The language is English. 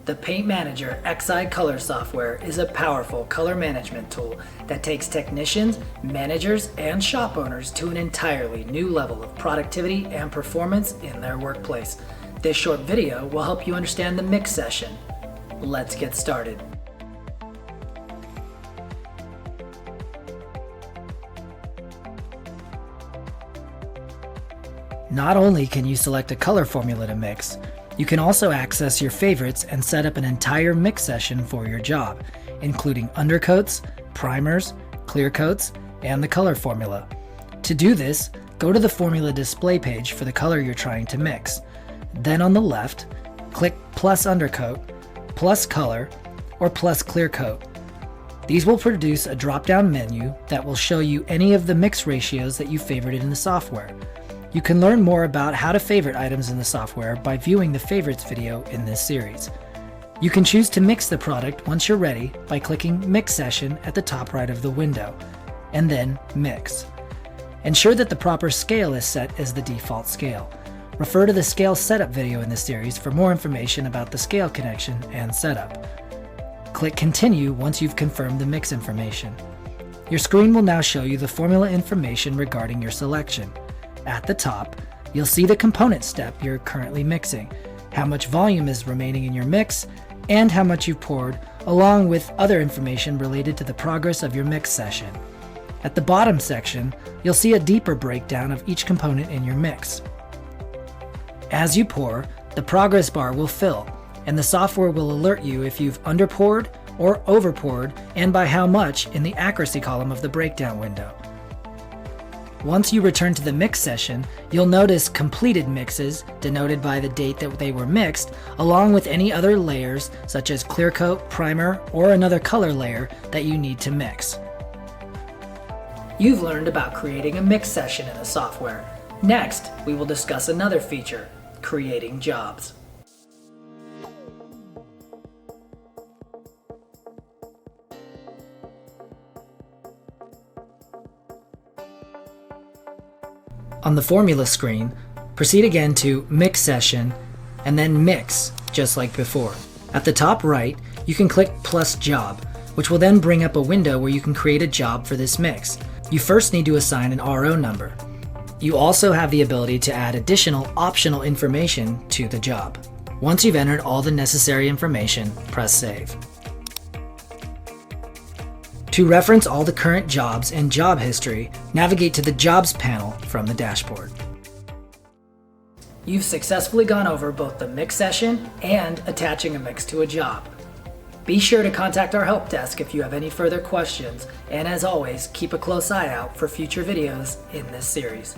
The PaintManager XI color software is a powerful color management tool that takes technicians, managers, and shop owners to an entirely new level of productivity and performance in their workplace. This short video will help you understand the mix session. Let's get started. Not only can you select a color formula to mix, you can also access your favorites and set up an entire mix session for your job, including undercoats, primers, clear coats, and the color formula. To do this, go to the formula display page for the color you're trying to mix. Then on the left, click plus undercoat, plus color, or plus clear coat. These will produce a drop-down menu that will show you any of the mix ratios that you favorited in the software. You can learn more about how to favorite items in the software by viewing the favorites video in this series. You can choose to mix the product once you're ready by clicking Mix Session at the top right of the window, and then Mix. Ensure that the proper scale is set as the default scale. Refer to the scale setup video in this series for more information about the scale connection and setup. Click Continue once you've confirmed the mix information. Your screen will now show you the formula information regarding your selection. At the top, you'll see the component step you're currently mixing, how much volume is remaining in your mix, and how much you've poured, along with other information related to the progress of your mix session. At the bottom section, you'll see a deeper breakdown of each component in your mix. As you pour, the progress bar will fill, and the software will alert you if you've underpoured or overpoured, and by how much in the accuracy column of the breakdown window. Once you return to the mix session, you'll notice completed mixes, denoted by the date that they were mixed, along with any other layers such as clear coat, primer, or another color layer that you need to mix. You've learned about creating a mix session in the software. Next, we will discuss another feature, creating jobs. On the formula screen, proceed again to Mix Session and then Mix, just like before. At the top right, you can click Plus Job, which will then bring up a window where you can create a job for this mix. You first need to assign an RO number. You also have the ability to add additional optional information to the job. Once you've entered all the necessary information, press Save. To reference all the current jobs and job history, navigate to the Jobs panel from the dashboard. You've successfully gone over both the mix session and attaching a mix to a job. Be sure to contact our help desk if you have any further questions, and as always, keep a close eye out for future videos in this series.